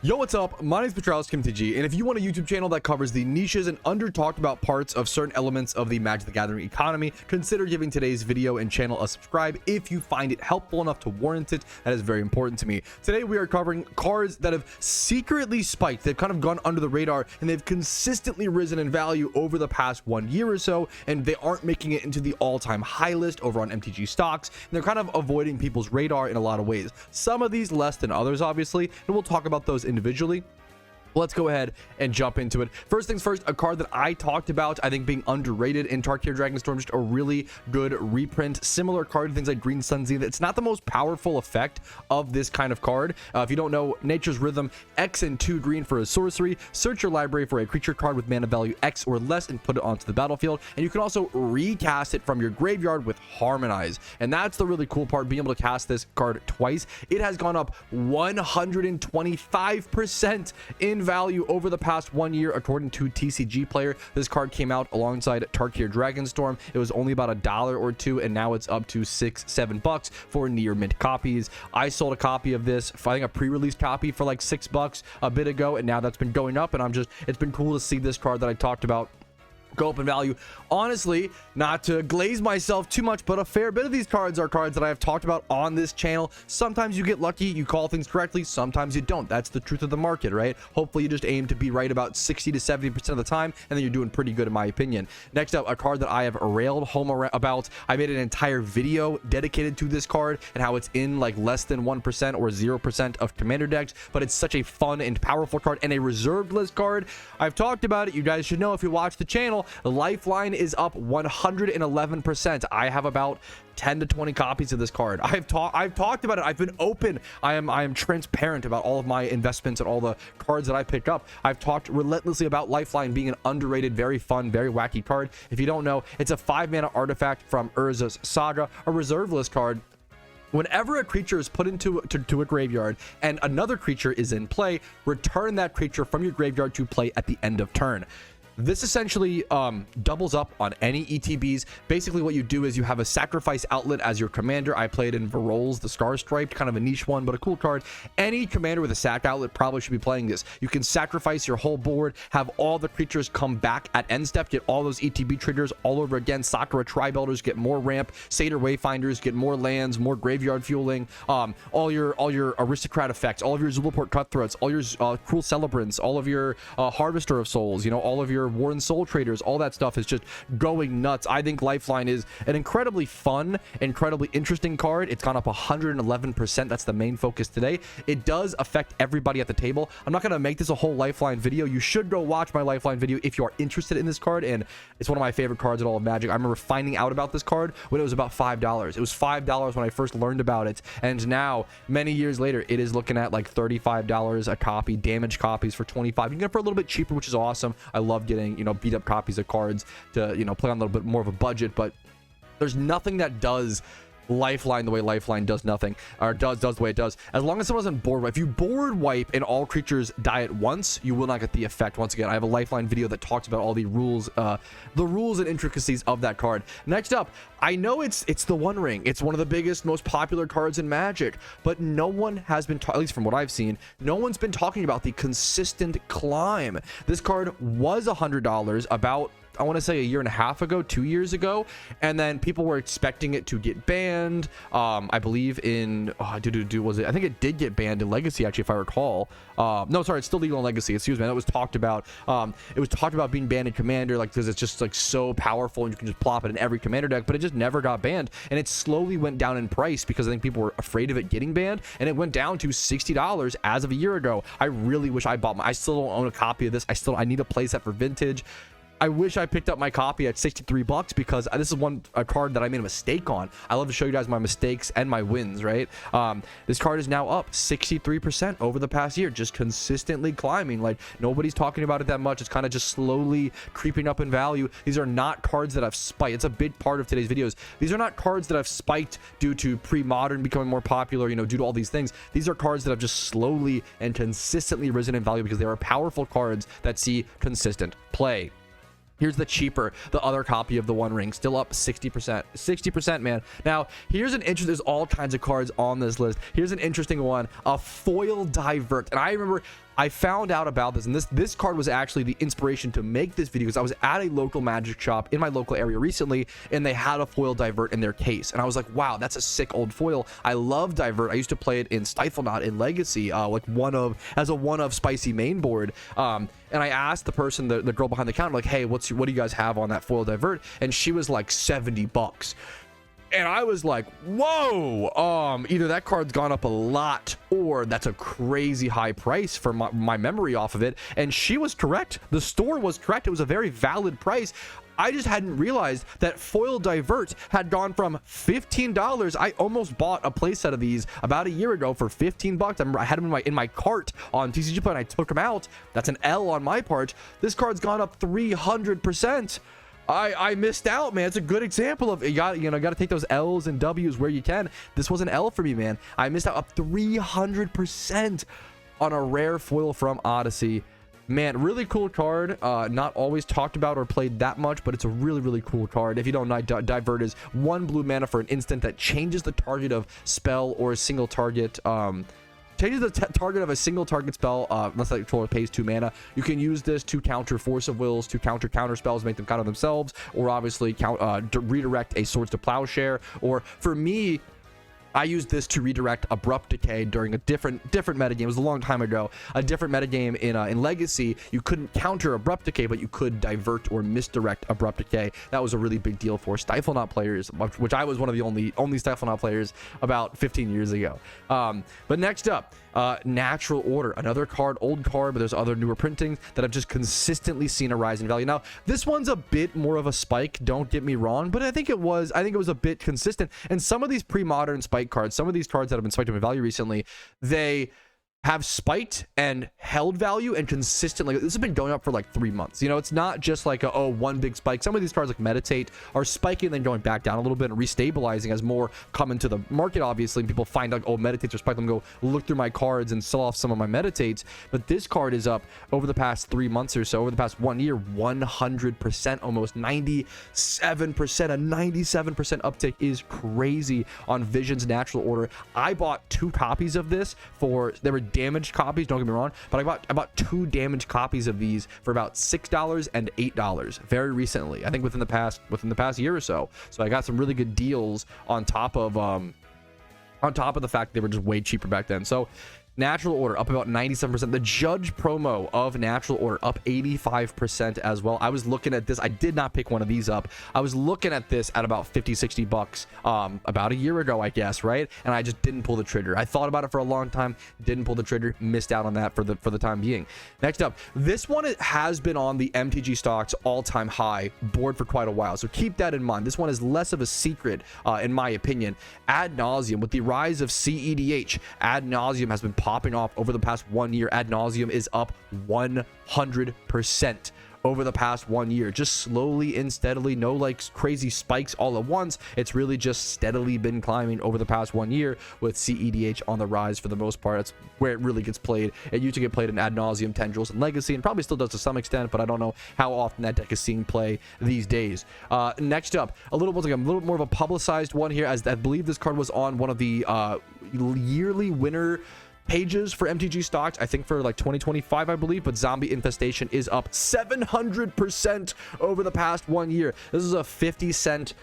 Yo, what's up? My name is MTG, and if you want a YouTube channel that covers the niches and under talked about parts of certain elements of the Magic the Gathering economy, consider giving today's video and channel a subscribe if you find it helpful enough to warrant it. That is very important to me. Today we are covering cards that have secretly spiked. They've kind of gone under the radar and they've consistently risen in value over the past 1 year or so, and they aren't making it into the all-time high list over on MTG stocks, and they're kind of avoiding people's radar in a lot of ways. Some of these less than others, obviously, and we'll talk about those individually. Let's go ahead and jump into it. First things first, a card that I talked about, I think being underrated in Tarkir Dragonstorm, just a really good reprint. Similar card to things like Green Sun Zenith. It's not the most powerful effect of this kind of card. If you don't know, Nature's Rhythm, X and 2 green for a sorcery. Search your library for a creature card with mana value X or less and put it onto the battlefield. And you can also recast it from your graveyard with Harmonize. And that's the really cool part, being able to cast this card twice. It has gone up 125% in value over the past 1 year, according to TCG Player. This card came out alongside Tarkir Dragonstorm. It was only about $1 or $2, and now it's up to $6-7 for near mint copies. I sold a copy of this, I think a pre-release copy, for like $6 a bit ago, and now that's been going up, and it's been cool to see this card that I talked about go up in value. Honestly, not to glaze myself too much, but a fair bit of these cards are cards that I have talked about on this channel. Sometimes you get lucky, you call things correctly, sometimes you don't. That's the truth of the market, right? Hopefully you just aim to be right about 60 to 70% of the time, and then you're doing pretty good in my opinion. Next up, a card that I have railed home about. I made an entire video dedicated to this card and how it's in like less than 1% or 0% of commander decks, but it's such a fun and powerful card and a reserved list card. I've talked about it. You guys should know if you watch the channel. Lifeline is up 111%. I have about 10 to 20 copies of this card. I've talked about it. I've been open. I am transparent about all of my investments and all the cards that I pick up. I've talked relentlessly about Lifeline being an underrated, very fun, very wacky card. If you don't know, it's a 5-mana artifact from Urza's Saga, a reserve list card. Whenever a creature is put into a graveyard and another creature is in play, return that creature from your graveyard to play at the end of turn. This essentially doubles up on any ETBs. Basically, what you do is you have a sacrifice outlet as your commander. I played in Varol's the Star Striped, kind of a niche one, but a cool card. Any commander with a sack outlet probably should be playing this. You can sacrifice your whole board, have all the creatures come back at end step, get all those ETB triggers all over again. Sakura Tribuilders get more ramp, Satyr Wayfinders get more lands, more graveyard fueling, all your aristocrat effects, all of your Zulaport Cutthroats, all your Cruel Celebrants, all of your Harvester of Souls, you know, all of your Warren Soul Traders, all that stuff is just going nuts. I think Lifeline is an incredibly fun, incredibly interesting card. It's gone up 111%. That's the main focus today. It does affect everybody at the table. I'm not going to make this a whole Lifeline video. You should go watch my Lifeline video if you are interested in this card, and it's one of my favorite cards in all of Magic. I remember finding out about this card when it was about $5. It was $5 when I first learned about it, and now, many years later, it is looking at like $35 a copy, damaged copies for $25. You can get it for a little bit cheaper, which is awesome. I love getting, you know, beat up copies of cards to, you know, play on a little bit more of a budget, but there's nothing that does Lifeline the way Lifeline does nothing, or does the way it does. As long as someone doesn't board wipe. If you board wipe and all creatures die at once, you will not get the effect. Once again, I have a Lifeline video that talks about all the rules and intricacies of that card. Next up, I know it's the One Ring. It's one of the biggest, most popular cards in Magic, but no one has been, at least from what I've seen, no one's been talking about the consistent climb. This card was $100 about, I want to say, a year and a half ago, 2 years ago, and then people were expecting it to get banned. I believe in was it? I think it did get banned in Legacy, actually, if I recall. No, sorry, it's still legal in Legacy. Excuse me. That was talked about. It was talked about being banned in Commander, like, because it's just like so powerful and you can just plop it in every Commander deck, but it just never got banned, and it slowly went down in price because I think people were afraid of it getting banned, and it went down to $60 as of a year ago. I really wish I bought I still don't own a copy of this. I need a playset for Vintage. I wish I picked up my copy at $63 because this is a card that I made a mistake on. I love to show you guys my mistakes and my wins, right? This card is now up 63% over the past year, just consistently climbing. Like, nobody's talking about it that much. It's kind of just slowly creeping up in value. These are not cards that have spiked. It's a big part of today's videos. These are not cards that have spiked due to pre-modern becoming more popular, you know, due to all these things. These are cards that have just slowly and consistently risen in value because they are powerful cards that see consistent play. Here's the cheaper, the other copy of the One Ring, still up 60%, man. Now, here's an interesting, there's all kinds of cards on this list. Here's an interesting one, a foil divert. And I remember I found out about this, and this card was actually the inspiration to make this video, because I was at a local Magic shop in my local area recently, and they had a foil divert in their case. And I was like, wow, that's a sick old foil. I love divert. I used to play it in Stiflenot in Legacy, like as a one of spicy main board. And I asked the person, the girl behind the counter, like, hey, what do you guys have on that foil divert? And she was like $70. And I was like, whoa, either that card's gone up a lot, or that's a crazy high price for my memory off of it. And she was correct. The store was correct. It was a very valid price. I just hadn't realized that foil divert had gone from $15. I almost bought a playset of these about a year ago for 15 bucks. I remember I had them in my cart on TCG Play, and I took them out. That's an L on my part. This card's gone up 300%. I missed out, man. It's a good example of you got to take those L's and W's where you can. This was an L for me, man. I missed out up 300% on a rare foil from Odyssey. Man, really cool card. Not always talked about or played that much, but it's a really cool card. If you don't know, divert is 1 blue mana for an instant that changes the target of spell or a single target. Changes the target of a single target spell unless that controller pays 2 mana. You can use this to counter Force of Wills, to counter spells, make them counter themselves, or obviously redirect a Swords to Plowshare. Or for me, I used this to redirect Abrupt Decay during a different metagame. It was a long time ago. A different metagame in Legacy. You couldn't counter Abrupt Decay, but you could divert or misdirect Abrupt Decay. That was a really big deal for Stiflenot players, which I was one of the only Stiflenot players about 15 years ago. But next up, Natural Order, another card, old card, but there's other newer printings that I've just consistently seen a rise in value. Now, this one's a bit more of a spike, don't get me wrong, but I think it was a bit consistent. And some of these pre-modern spike cards, some of these cards that have been spiked in value recently, they have spiked and held value and consistently. This has been going up for like 3 months. It's not just like one big spike. Some of these cards like Meditate are spiking and then going back down a little bit and restabilizing as more come into the market, obviously, and people find out, oh, Meditates are spiked. Let me go look through my cards and sell off some of my Meditates. But this card is up over the past 3 months or so, over the past 1 year, 100%, almost 97%. A 97% uptick is crazy on Vision's Natural Order. I bought 2 copies of this they were damaged copies, don't get me wrong, but I bought 2 damaged copies of these for about $6 and $8 very recently. I think within the past year or so. So I got some really good deals on top of the fact they were just way cheaper back then. So Natural Order up about 97%. The Judge promo of Natural Order up 85% as well. I was looking at this. I did not pick one of these up. I was looking at this at about 50-60 bucks about a year ago, I guess, right? And I just didn't pull the trigger. I thought about it for a long time, didn't pull the trigger, missed out on that for the time being. Next up, this one has been on the MTG stocks all-time high board for quite a while, so keep that in mind. This one is less of a secret in my opinion. Ad Nauseam, with the rise of CEDH, Ad Nauseam has been popping off over the past 1 year. Ad Nauseam is up 100% over the past 1 year, just slowly and steadily. No like crazy spikes all at once. It's really just steadily been climbing over the past 1 year, with CEDH on the rise for the most part. That's where it really gets played. It used to get played in Ad Nauseam, Tendrils, and Legacy, and probably still does to some extent, but I don't know how often that deck is seeing play these days. Next up, a little more of a publicized one here, as I believe this card was on one of the yearly winner pages for MTG stocks, I think for like 2025, I believe. But Zombie Infestation is up 700% over the past 1 year. This is a 50-cent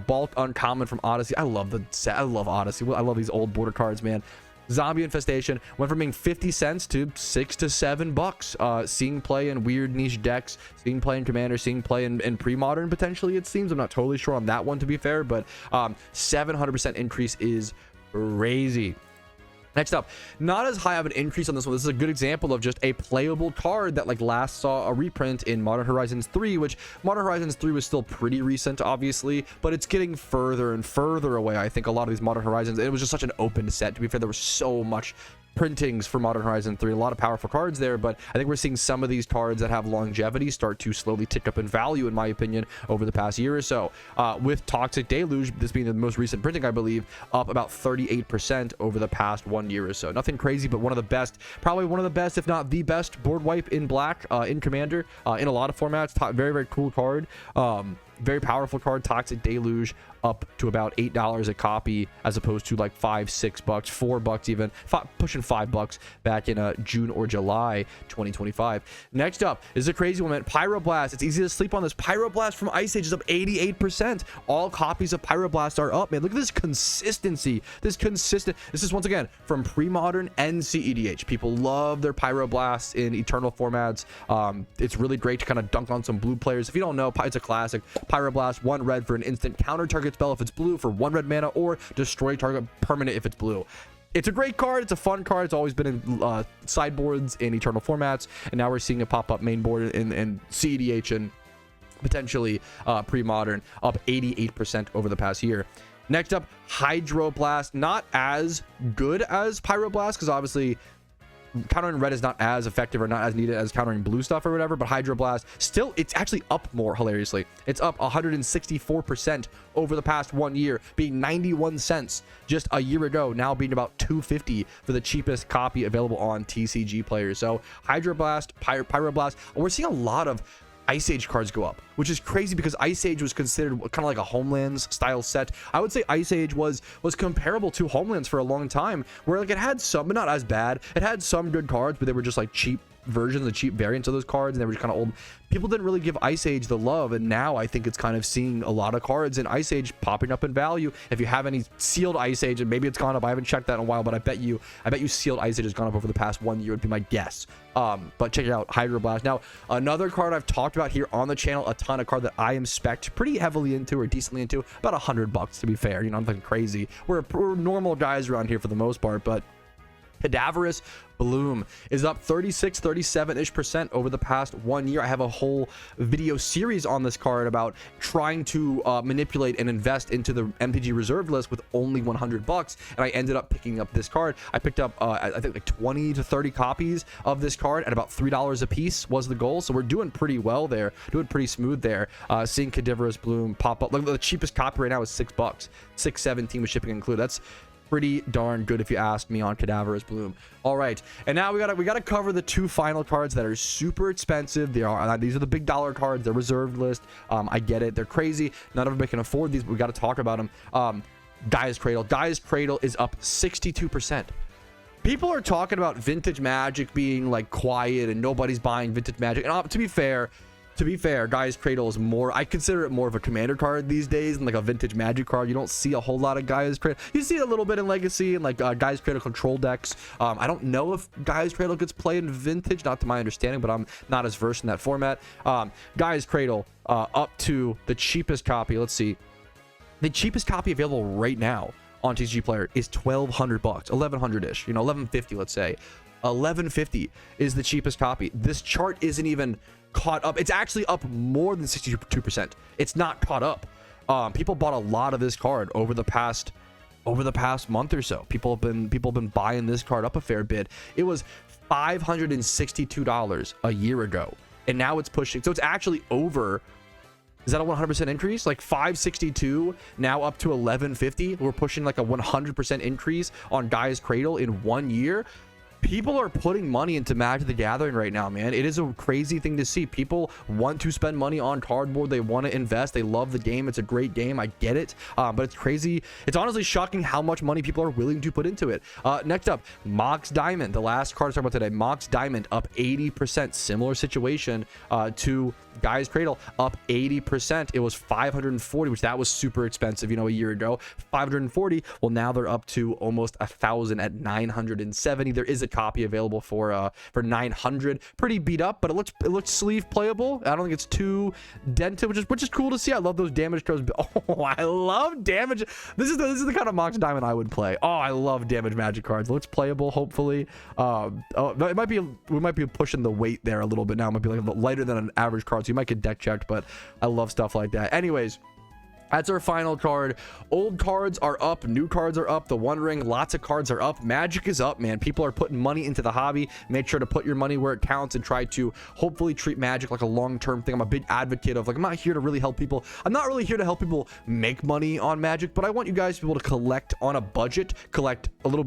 bulk uncommon from Odyssey. I love Odyssey. I love these old border cards, man. Zombie Infestation went from being 50 cents to $6 to $7. Seeing play in weird niche decks, seeing play in Commander, seeing play in pre-modern potentially, it seems. I'm not totally sure on that one, to be fair, but 700% increase is crazy. Next up, not as high of an increase on this one. This is a good example of just a playable card that like last saw a reprint in Modern Horizons 3, which Modern Horizons 3 was still pretty recent, obviously, but it's getting further and further away. I think a lot of these Modern Horizons, it was just such an open set. To be fair, there was so much printings for Modern Horizon 3. A lot of powerful cards there, but I think we're seeing some of these cards that have longevity start to slowly tick up in value, in my opinion, over the past year or so. With Toxic Deluge, this being the most recent printing, I believe, up about 38% over the past 1 year or so. Nothing crazy, but one of the best, probably one of the best, if not the best, board wipe in black in Commander, in a lot of formats. Very, very cool card. Very powerful card. Toxic Deluge up to about $8 a copy, as opposed to like $5, $6, $4 even, pushing $5 back in June or July 2025. Next up is a crazy one, man. Pyroblast. It's easy to sleep on this. Pyroblast from Ice Age is up 88%. All copies of Pyroblast are up, man. Look at this consistency. This is once again from pre-modern and CEDH. People love their Pyroblasts in Eternal formats. It's really great to kind of dunk on some blue players. If you don't know, it's a classic. Pyroblast, 1 red for an instant, counter target spell if it's blue for 1 red mana, or destroy target permanent if it's blue. It's a great card. It's a fun card. It's always been in sideboards in Eternal formats, and now we're seeing it pop up main board in CEDH and potentially pre-modern, up 88% over the past year. Next up, Hydroblast. Not as good as Pyroblast, because obviously countering red is not as effective or not as needed as countering blue stuff or whatever, but Hydroblast still, it's actually up more, hilariously. It's up 164% over the past 1 year, being 91 cents just a year ago, now being about $2.50 for the cheapest copy available on TCG players. So Hydroblast, Pyroblast, we're seeing a lot of Ice Age cards go up, which is crazy because Ice Age was considered kind of like a Homelands style set. I would say Ice Age was comparable to Homelands for a long time, where like it had some, but not as bad. It had some good cards, but they were just like cheap versions, the cheap variants of those cards, and they were just kind of old. People didn't really give Ice Age the love, and now I think it's kind of seeing a lot of cards in Ice Age popping up in value. If you have any sealed Ice Age, and maybe it's gone up, I haven't checked that in a while, but I bet you sealed Ice Age has gone up over the past 1 year, would be my guess. But check it out, Hydroblast. Now, another card I've talked about here on the channel, a ton of card that I am spec'd pretty heavily into, or decently into, about $100 to be fair. You know, I'm fucking crazy. We're normal guys around here for the most part, but Cadaverous Bloom is up 37-ish% over the past 1 year. I have a whole video series on this card about trying to manipulate and invest into the MTG reserved list with only $100, and I ended up picking up this card. I picked up I think like 20 to 30 copies of this card at about $3 a piece was the goal, so we're doing pretty well there, doing pretty smooth there. Seeing Cadaverous Bloom pop up, like the cheapest copy right now is $6, $6.17 with shipping included. That's pretty darn good if you ask me on Cadaverous Bloom. All right, and now we gotta cover the 2 final cards that are super expensive. These are the big dollar cards. They're reserved list. I get it, they're crazy. None of them can afford these, but we got to talk about them. Gaea's Cradle is up 62%. People are talking about Vintage Magic being like quiet and nobody's buying Vintage Magic, and to be fair, Gaea's Cradle is more, I consider it more of a Commander card these days than like a Vintage Magic card. You don't see a whole lot of Gaea's Cradle. You see it a little bit in Legacy and like Gaea's Cradle control decks. I don't know if Gaea's Cradle gets played in Vintage, not to my understanding, but I'm not as versed in that format. Gaea's Cradle up to the cheapest copy. Let's see. The cheapest copy available right now on TCG Player is $1,200, $1,100-ish, you know, $1,150, let's say. $1,150 is the cheapest copy. This chart isn't even caught up. It's actually up more than 62%. It's not caught up. People bought a lot of this card over the past month or so. People have been buying this card up a fair bit. It was $562 a year ago, and now it's pushing, so it's actually over. Is that a 100% increase? Like 562 now up to 1150. We're pushing like a 100% increase on Gaea's Cradle in 1 year. People are putting money into Magic the Gathering right now, man. It is a crazy thing to see. People want to spend money on cardboard. They want to invest. They love the game. It's a great game. I get it. But it's crazy. It's honestly shocking how much money people are willing to put into it. Next up, Mox Diamond. The last card to talk about today. Mox Diamond up 80%. Similar situation to Gaea's Cradle, up 80%. It was 540, which that was super expensive, you know, a year ago. 540. Well, now they're up to almost 1,000 at 970. There is a copy available for 900. Pretty beat up, but it looks sleeve playable. I don't think it's too dented, which is cool to see. I love those damage cards. Oh, I love damage. This is the kind of Mox Diamond I would play. Oh, I love damage Magic cards. Looks playable, hopefully. We might be pushing the weight there a little bit now. It might be like a little lighter than an average card, so you might get deck checked, but I love stuff like that. Anyways, That's our final card. Old cards are up, new cards are up. The One Ring, lots of cards are up. Magic is up, man. People are putting money into the hobby. Make sure to put your money where it counts and try to hopefully treat Magic like a long-term thing. I'm a big advocate of, like, I'm not here to really help people. I'm not really here to help people make money on Magic, but I want you guys to be able to collect on a budget, collect a little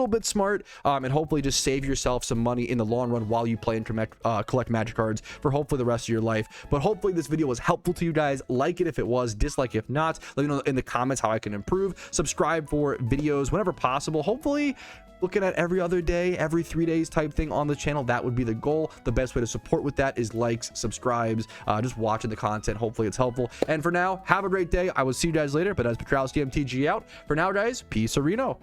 bit smart, and hopefully just save yourself some money in the long run while you play and collect Magic cards for hopefully the rest of your life. But hopefully this video was helpful to you guys. Like it if it was, dislike if not. Let me know in the comments how I can improve. Subscribe for videos whenever possible. Hopefully looking at every other day, every 3 days type thing on the channel. That would be the goal. The best way to support with that is likes, subscribes, just watching the content. Hopefully it's helpful. And for now, have a great day. I will see you guys later. But as Petrowski MTG out, for now guys, peace, Areno.